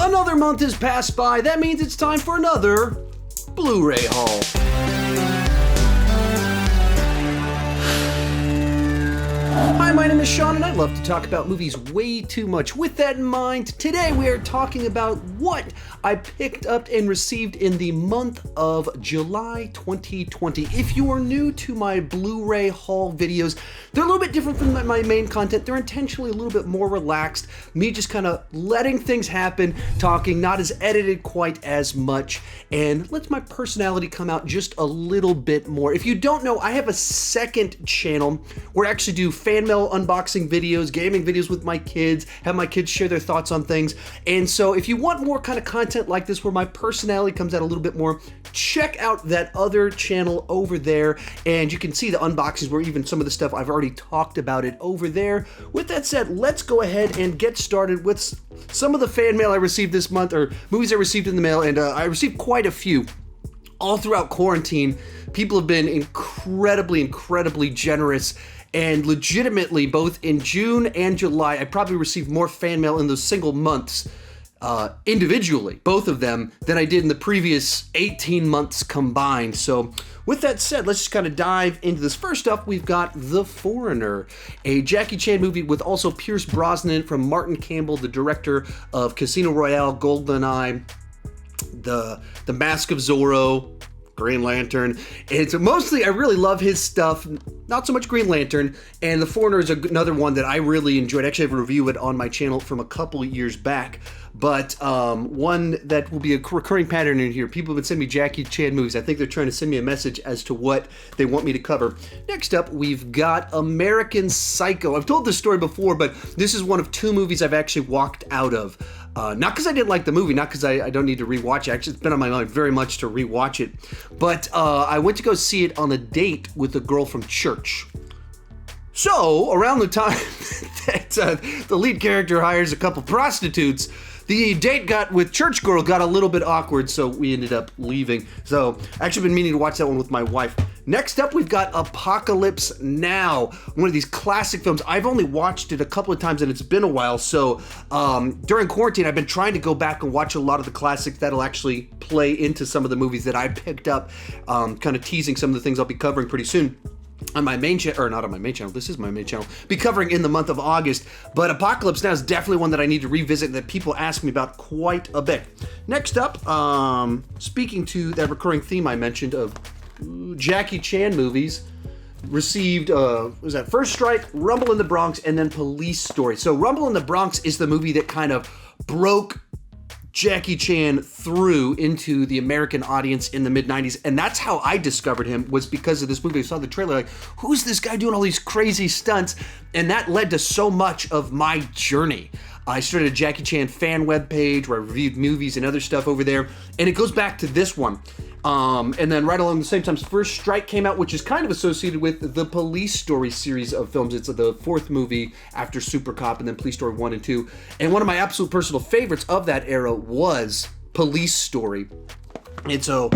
Another month has passed by. That means it's time for another Blu-ray haul. Hi, my name is Sean, and I love to talk about movies way too much. With that in mind, today we are talking about what I picked up and received in the month of July 2020. If you are new to my Blu-ray haul videos, they're a little bit different from my main content. They're intentionally a little bit more relaxed. Me just kind of letting things happen, talking, not as edited quite as much, and lets my personality come out just a little bit more. If you don't know, I have a second channel where I actually do fan mail unboxing videos, gaming videos with my kids, have my kids share their thoughts on things. And so if you want more kind of content like this where my personality comes out a little bit more, check out that other channel over there, and you can see the unboxings where even some of the stuff I've already talked about it over there. With that said, let's go ahead and get started with some of the fan mail I received this month, or movies I received in the mail, and I received quite a few. All throughout quarantine, people have been incredibly generous. And legitimately, both in June and July, I probably received more fan mail in those single months individually, both of them, than I did in the previous 18 months combined. So with that said, let's just kind of dive into this. First up, we've got The Foreigner, a Jackie Chan movie with also Pierce Brosnan from Martin Campbell, the director of Casino Royale, GoldenEye, The Mask of Zorro, Green Lantern. It's mostly, I really love his stuff, not so much Green Lantern, and The Foreigner is another one that I really enjoyed. Actually, I have a review of it on my channel from a couple years back, but one that will be a recurring pattern in here. People have been sending me Jackie Chan movies. I think they're trying to send me a message as to what they want me to cover. Next up, we've got American Psycho. I've told this story before, but this is one of two movies I've actually walked out of. Not because I didn't like the movie, not because I don't need to rewatch it. Actually, it's been on my mind very much to rewatch it. But I went to go see it on a date with a girl from church. So, around the time that the lead character hires a couple prostitutes, the date with church girl got a little bit awkward, so we ended up leaving. So, I've actually been meaning to watch that one with my wife. Next up, we've got Apocalypse Now, one of these classic films. I've only watched it a couple of times, and it's been a while, so during quarantine, I've been trying to go back and watch a lot of the classics that'll actually play into some of the movies that I picked up, kind of teasing some of the things I'll be covering pretty soon. On my main channel, or not on my main channel, this is my main channel, be covering in the month of August, but Apocalypse Now is definitely one that I need to revisit that people ask me about quite a bit. Next up, speaking to that recurring theme I mentioned of Jackie Chan movies, received, was that First Strike, Rumble in the Bronx, and then Police Story. So Rumble in the Bronx is the movie that kind of broke Jackie Chan through into the American audience in the mid-90s, and that's how I discovered him, was because of this movie. I saw the trailer, like, who's this guy doing all these crazy stunts? And that led to so much of my journey. I started a Jackie Chan fan webpage where I reviewed movies and other stuff over there, and it goes back to this one. And then right along the same time, First Strike came out, which is kind of associated with the Police Story series of films. It's the fourth movie after Super Cop, and then Police Story 1 and 2. And one of my absolute personal favorites of that era was Police Story. And so,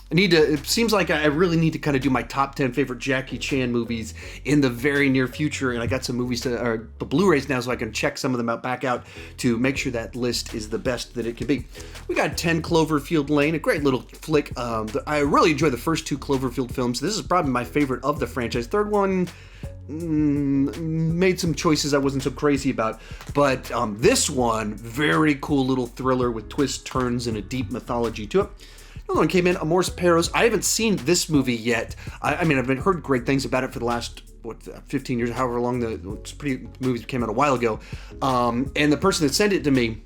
it seems like I really need to kind of do my top 10 favorite Jackie Chan movies in the very near future, and I got some movies or the Blu-rays now, so I can check some of them back out to make sure that list is the best that it can be. We got 10 Cloverfield Lane, a great little flick. I really enjoy the first two Cloverfield films. This is probably my favorite of the franchise. Third one made some choices I wasn't so crazy about, but this one, very cool little thriller with twists, turns, and a deep mythology to it. Another one came in, Amores Perros. I haven't seen this movie yet. I mean, I've heard great things about it for the last, 15 years, however long the movie came out a while ago. And the person that sent it to me,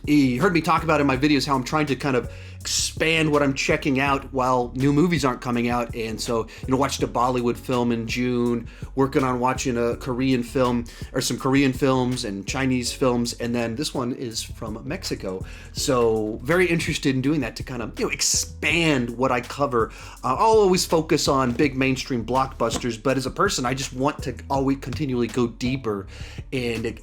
he heard me talk about in my videos how I'm trying to kind of expand what I'm checking out while new movies aren't coming out. And so, watched a Bollywood film in June, working on watching a Korean film, or some Korean films and Chinese films, and then this one is from Mexico. So very interested in doing that to kind of, expand what I cover. I'll always focus on big mainstream blockbusters, but as a person, I just want to always continually go deeper and,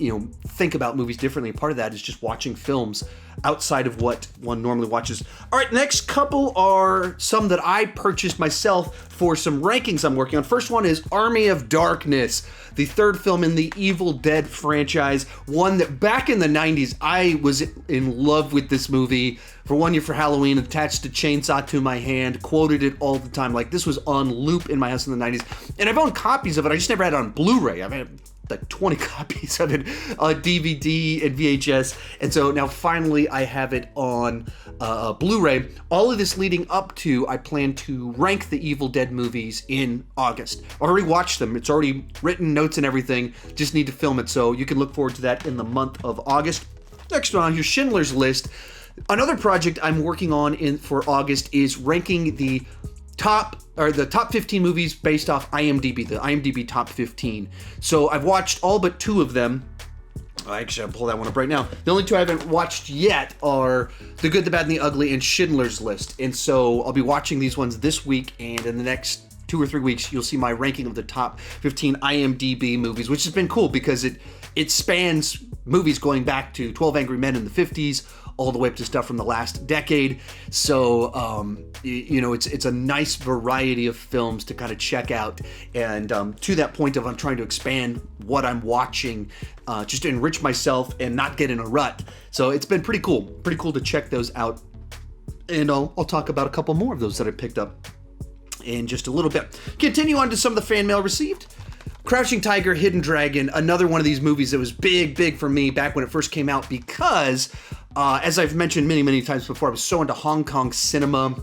think about movies differently. Part of that is just watching films films outside of what one normally watches. All right, next couple are some that I purchased myself for some rankings I'm working on. First one is Army of Darkness, the third film in the Evil Dead franchise. One that back in the 90s, I was in love with this movie. For one year for Halloween, attached a chainsaw to my hand, quoted it all the time. Like, this was on loop in my house in the 90s. And I've owned copies of it. I just never had it on Blu-ray. I've had like 20 copies of it on DVD and VHS. And so now finally I have it on Blu-ray. All of this leading up to, I plan to rank the Evil Dead movies in August. I already watched them. It's already written, notes and everything. Just need to film it. So you can look forward to that in the month of August. Next one on here, Schindler's List. Another project I'm working on for August is ranking the top 15 movies based off IMDb, the IMDb top 15. So I've watched all but 2 of them. Actually, I'll pull that one up right now. The only 2 I haven't watched yet are The Good, the Bad, and the Ugly and Schindler's List. And so I'll be watching these ones this week, and in the next 2 or 3 weeks, you'll see my ranking of the top 15 IMDb movies, which has been cool because it spans movies going back to 12 Angry Men in the 50s, all the way up to stuff from the last decade. So, it's a nice variety of films to kind of check out. And to that point of I'm trying to expand what I'm watching, just to enrich myself and not get in a rut. So it's been pretty cool to check those out. And I'll talk about a couple more of those that I picked up in just a little bit. Continue on to some of the fan mail received. Crouching Tiger, Hidden Dragon, another one of these movies that was big for me back when it first came out because, as I've mentioned many times before, I was so into Hong Kong cinema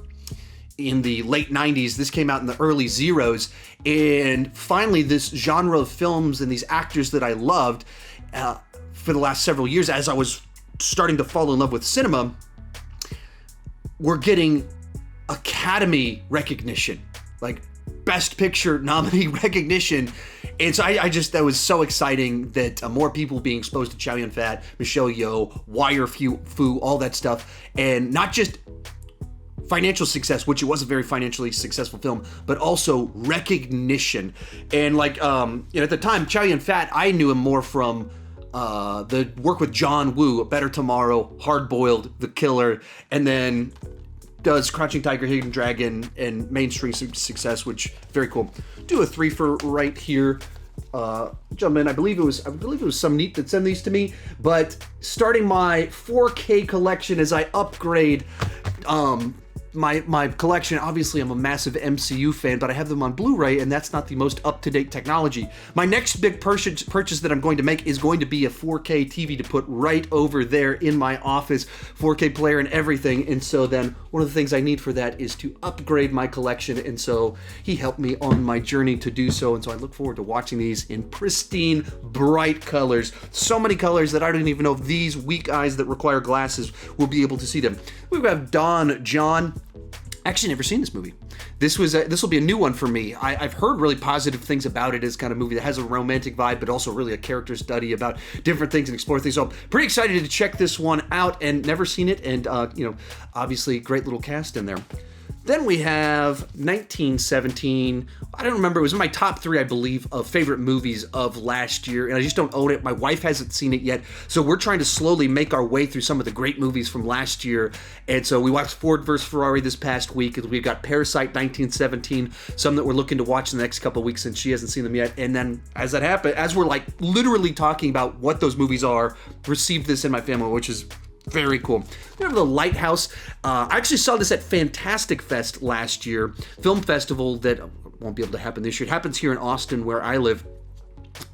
in the late 90s. This came out in the early zeros, and finally this genre of films and these actors that I loved for the last several years as I was starting to fall in love with cinema were getting Academy recognition, like Best Picture nominee recognition. And so that was so exciting that more people being exposed to Chow Yun-fat, Michelle Yeoh, Wire Fu, all that stuff. And not just financial success, which it was a very financially successful film, but also recognition. And at the time, Chow Yun-fat, I knew him more from the work with John Woo, A Better Tomorrow, Hard Boiled, The Killer, and then does Crouching Tiger, Hidden Dragon, and mainstream success, which very cool. Do a 3 for right here. Gentlemen, I believe it was some neat that sent these to me, but starting my 4K collection as I upgrade my collection. Obviously, I'm a massive MCU fan, but I have them on Blu-ray, and that's not the most up-to-date technology. My next big purchase that I'm going to make is going to be a 4K TV to put right over there in my office, 4K player and everything. And so then one of the things I need for that is to upgrade my collection, and so he helped me on my journey to do so. And so I look forward to watching these in pristine, bright colors. So many colors that I don't even know if these weak eyes that require glasses will be able to see them. We have Don John. Actually never seen this movie. This will be a new one for me. I've heard really positive things about it as kind of movie that has a romantic vibe, but also really a character study about different things and explore things. So I'm pretty excited to check this one out and never seen it. And, obviously great little cast in there. Then we have 1917. I don't remember. It was in my top 3, I believe, of favorite movies of last year, and I just don't own it. My wife hasn't seen it yet, so we're trying to slowly make our way through some of the great movies from last year. And so we watched Ford vs. Ferrari this past week. We've got Parasite 1917, some that we're looking to watch in the next couple of weeks since she hasn't seen them yet. And then as that happened, as we're literally talking about what those movies are, received this in my family, which is very cool. We have The Lighthouse. I actually saw this at Fantastic Fest last year, film festival that won't be able to happen this year. It happens here in Austin where I live.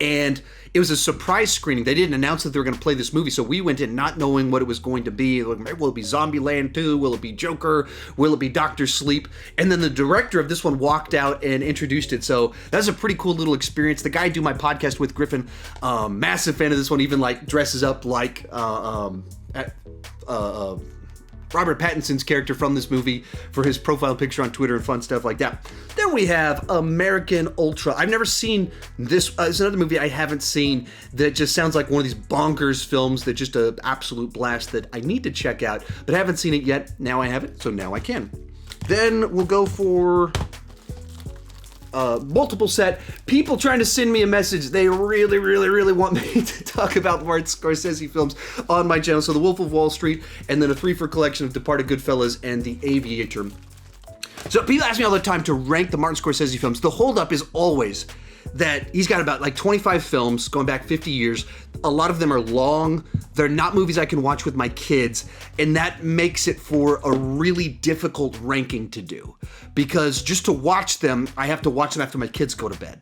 And it was a surprise screening. They didn't announce that they were going to play this movie, so we went in not knowing what it was going to be. Like, will it be Zombieland 2? Will it be Joker? Will it be Dr. Sleep? And then the director of this one walked out and introduced it, so that's a pretty cool little experience. The guy I do my podcast with, Griffin, massive fan of this one, even dresses up like Robert Pattinson's character from this movie for his profile picture on Twitter and fun stuff like that. Then we have American Ultra. I've never seen this. It's another movie I haven't seen that just sounds like one of these bonkers films that just an absolute blast that I need to check out, but I haven't seen it yet. Now I have it, so now I can. Then we'll go for multiple set. People trying to send me a message. They really, really, really want me to talk about Martin Scorsese films on my channel. So The Wolf of Wall Street, and then a 3-for collection of Departed, Goodfellas, and The Aviator. So people ask me all the time to rank the Martin Scorsese films. The holdup is always that he's got about like 25 films going back 50 years. A lot of them are long. They're not movies I can watch with my kids. And that makes it for a really difficult ranking to do. Because just to watch them, I have to watch them after my kids go to bed.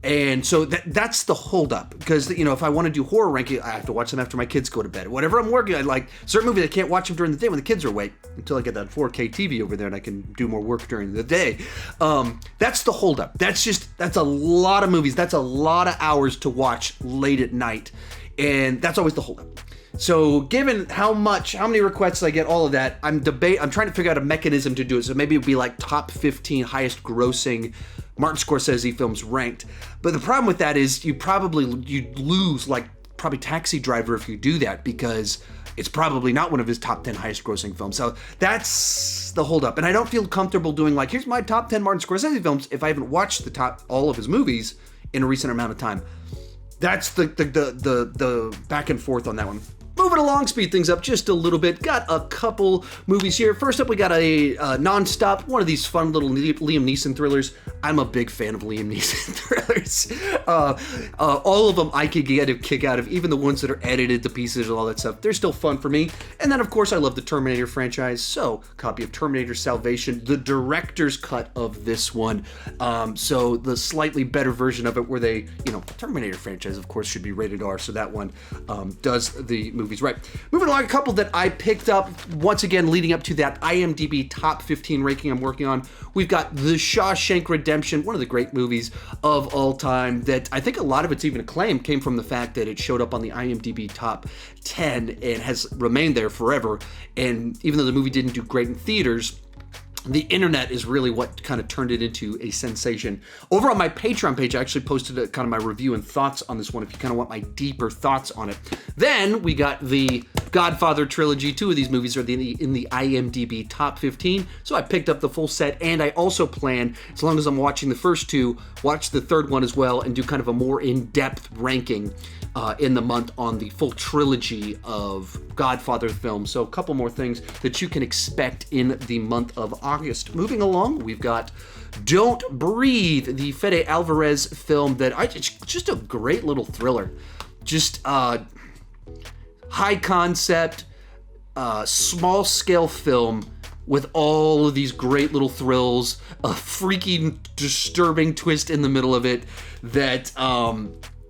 And so that's the holdup, because, you know, if I want to do horror ranking, I have to watch them after my kids go to bed. Whatever I'm working on, like certain movies, I can't watch them during the day when the kids are awake until I get that 4K TV over there and I can do more work during the day. That's the holdup. That's a lot of movies. That's a lot of hours to watch late at night. And that's always the holdup. So given how many requests I get, all of that, I'm trying to figure out a mechanism to do it. So maybe it'd be like top 15 highest grossing Martin Scorsese films ranked. But the problem with that is you'd lose like probably Taxi Driver if you do that, because it's probably not one of his top 10 highest grossing films. So that's the holdup. And I don't feel comfortable doing like, here's my top 10 Martin Scorsese films if I haven't watched all of his movies in a recent amount of time. That's the back and forth on that one. Moving along, speed things up just a little bit. Got a couple movies here. First up, we got a Nonstop, one of these fun little Liam Neeson thrillers. I'm a big fan of Liam Neeson thrillers. All of them I could get a kick out of, even the ones that are edited to pieces and all that stuff. They're still fun for me. And then, of course, I love the Terminator franchise. So, copy of Terminator Salvation, the director's cut of this one. So, the slightly better version of it where they, Terminator franchise, of course, should be rated R. So, that one does the movies right. Moving along, a couple that I picked up, once again, leading up to that IMDb top 15 ranking I'm working on. We've got The Shawshank Redemption, one of the great movies of all time that I think a lot of its even acclaim came from the fact that it showed up on the IMDb top 10 and has remained there forever. And even though the movie didn't do great in theaters, the internet is really what kind of turned it into a sensation. Over on my Patreon page, I actually posted a kind of my review and thoughts on this one if you kind of want my deeper thoughts on it. Then we got the Godfather trilogy. 2 of these movies are in the IMDb top 15, so I picked up the full set, and I also plan, as long as I'm watching the first 2, watch the third one as well and do kind of a more in-depth ranking in the month on the full trilogy of Godfather films. So a couple more things that you can expect in the month of August. Moving along, we've got Don't Breathe, the Fede Alvarez film it's just a great little thriller. Just high concept, small scale film with all of these great little thrills, a freaking disturbing twist in the middle of it that,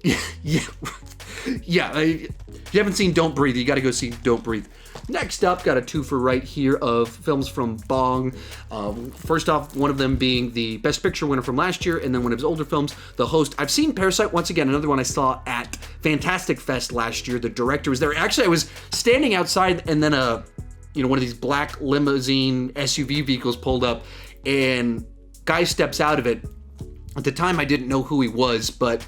if you haven't seen Don't Breathe, you got to go see Don't Breathe. Next up, got a 2-for right here of films from Bong. First off, one of them being the Best Picture winner from last year, and then one of his older films, The Host. I've seen Parasite, once again, another one I saw at Fantastic Fest last year. The director was there. Actually, I was standing outside, and then one of these black limousine SUV vehicles pulled up, and guy steps out of it. At the time, I didn't know who he was, but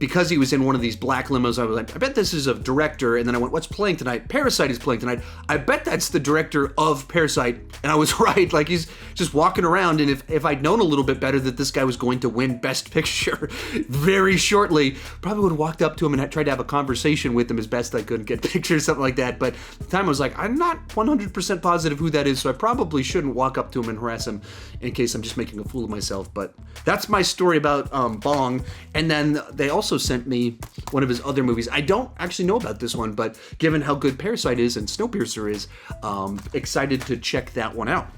because he was in one of these black limos, I was like, I bet this is a director. And then I went, what's playing tonight? Parasite is playing tonight. I bet that's the director of Parasite. And I was right. Like, he's just walking around. And if I'd known a little bit better that this guy was going to win Best Picture very shortly, probably would have walked up to him and tried to have a conversation with him as best I could, get pictures, something like that. But at the time, I was like, I'm not 100% positive who that is, so I probably shouldn't walk up to him and harass him in case I'm just making a fool of myself. But that's my story about Bong. And then they also sent me one of his other movies. I don't actually know about this one, but given how good Parasite is and Snowpiercer is, excited to check that one out.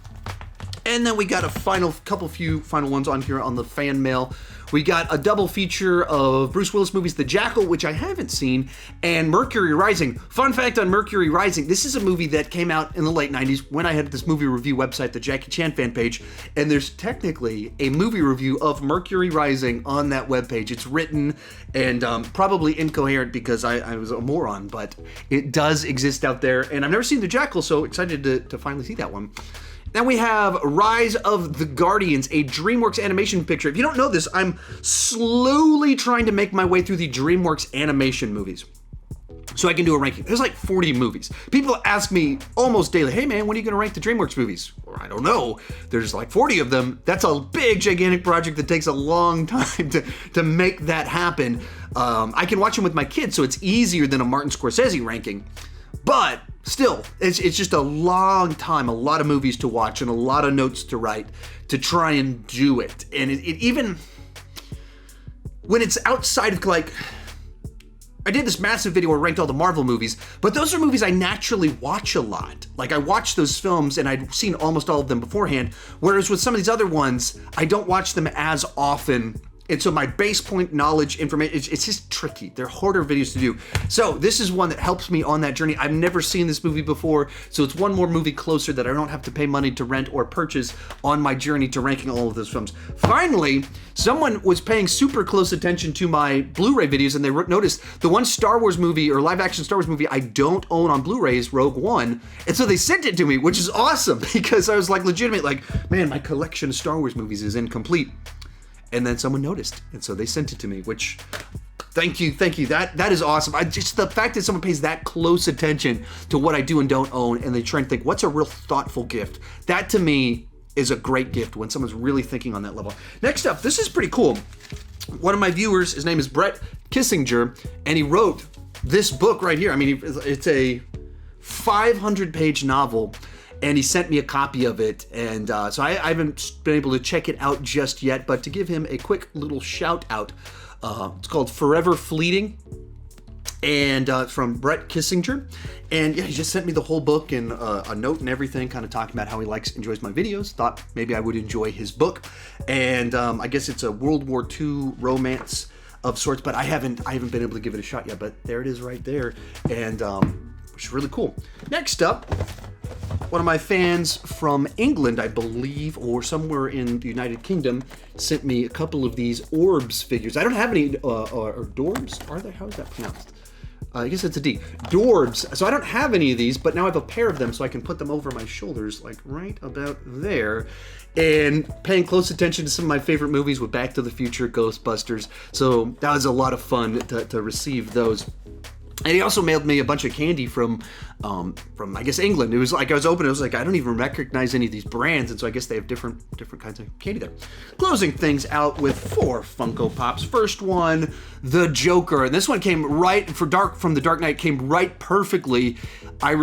And then we got a few final ones on here on the fan mail. We got a double feature of Bruce Willis movies, The Jackal, which I haven't seen, and Mercury Rising. Fun fact on Mercury Rising, this is a movie that came out in the late 90s when I had this movie review website, the Jackie Chan fan page, and there's technically a movie review of Mercury Rising on that webpage. It's written and probably incoherent because I was a moron, but it does exist out there, and I've never seen The Jackal, so excited to finally see that one. Then we have Rise of the Guardians, a DreamWorks animation picture. If you don't know this, I'm slowly trying to make my way through the DreamWorks animation movies. so I can do a ranking. There's like 40 movies. People ask me almost daily, hey man, when are you gonna rank the DreamWorks movies? Well, I don't know. There's like 40 of them. That's a big, gigantic project that takes a long time to make that happen. I can watch them with my kids, so it's easier than a Martin Scorsese ranking. But still, it's just a long time, a lot of movies to watch and a lot of notes to write to try and do it. And it even, when it's outside of like, I did this massive video where I ranked all the Marvel movies, but those are movies I naturally watch a lot. Like I watch those films and I'd seen almost all of them beforehand, whereas with some of these other ones, I don't watch them as often. And so my base point knowledge information, it's just tricky. They're harder videos to do. So this is one that helps me on that journey. I've never seen this movie before, so it's one more movie closer that I don't have to pay money to rent or purchase on my journey to ranking all of those films. Finally, someone was paying super close attention to my Blu-ray videos, and they noticed the one Star Wars movie or live action Star Wars movie I don't own on Blu-ray is Rogue One. And so they sent it to me, which is awesome because I was like legitimate, like, man, my collection of Star Wars movies is incomplete. And then someone noticed, and so they sent it to me, which, thank you. That is awesome. Just the fact that someone pays that close attention to what I do and don't own, and they try and think, what's a real thoughtful gift? That to me is a great gift when someone's really thinking on that level. Next up, this is pretty cool. One of my viewers, his name is Brett Kissinger, and he wrote this book right here. I mean, it's a 500-page novel. And he sent me a copy of it, and so I haven't been able to check it out just yet, but to give him a quick little shout out, it's called Forever Fleeting, and it's from Brett Kissinger, and yeah, he just sent me the whole book and a note and everything, kind of talking about how he enjoys my videos. Thought maybe I would enjoy his book, and I guess it's a World War II romance of sorts, but I haven't been able to give it a shot yet, but there it is right there, and which is really cool. Next up, one of my fans from England, I believe, or somewhere in the United Kingdom, sent me a couple of these Orbs figures. I don't have any, or Dorbs? Are they? How is that pronounced? I guess it's a D. Dorbs. So I don't have any of these, but now I have a pair of them so I can put them over my shoulders, like right about there. And paying close attention to some of my favorite movies with Back to the Future, Ghostbusters. So that was a lot of fun to receive those. And he also mailed me a bunch of candy from I guess England. It was like I was opening, I was like, I don't even recognize any of these brands, and so I guess they have different kinds of candy there. Closing things out with 4 Funko Pops. First one, the Joker, and this one came right from the Dark Knight. Came right perfectly. I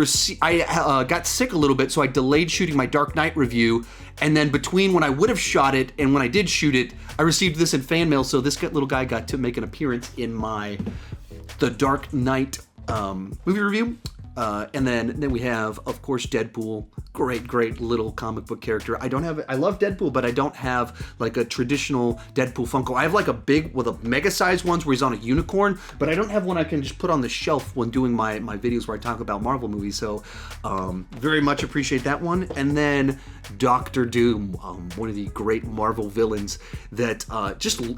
got sick a little bit, so I delayed shooting my Dark Knight review, and then between when I would have shot it and when I did shoot it, I received this in fan mail. So this little guy got to make an appearance in my The Dark Knight movie review. And then we have, of course, Deadpool. Great little comic book character. I love Deadpool, but I don't have like a traditional Deadpool Funko. I have like a big, with a mega size ones where he's on a unicorn, but I don't have one I can just put on the shelf when doing my videos where I talk about Marvel movies. So very much appreciate that one. And then Doctor Doom, one of the great Marvel villains that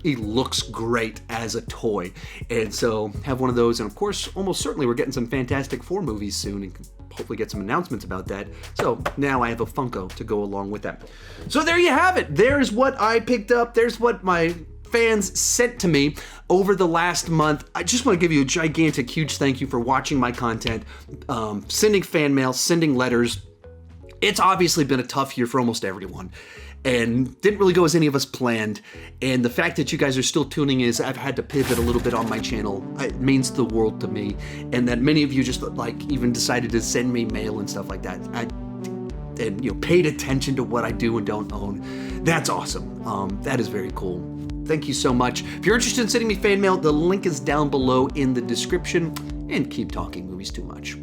he looks great as a toy. And so have one of those. And of course, almost certainly we're getting some Fantastic Four movies soon, and hopefully get some announcements about that. So now I have a Funko to go along with that. So there you have it. There's what I picked up. There's what my fans sent to me over the last month. I just want to give you a gigantic, huge thank you for watching my content, sending fan mail, sending letters. It's obviously been a tough year for almost everyone, and didn't really go as any of us planned. And the fact that you guys are still tuning in, I've had to pivot a little bit on my channel. It means the world to me. And that many of you just like even decided to send me mail and stuff like that. And paid attention to what I do and don't own. That's awesome. That is very cool. Thank you so much. If you're interested in sending me fan mail, the link is down below in the description. And keep talking movies too much.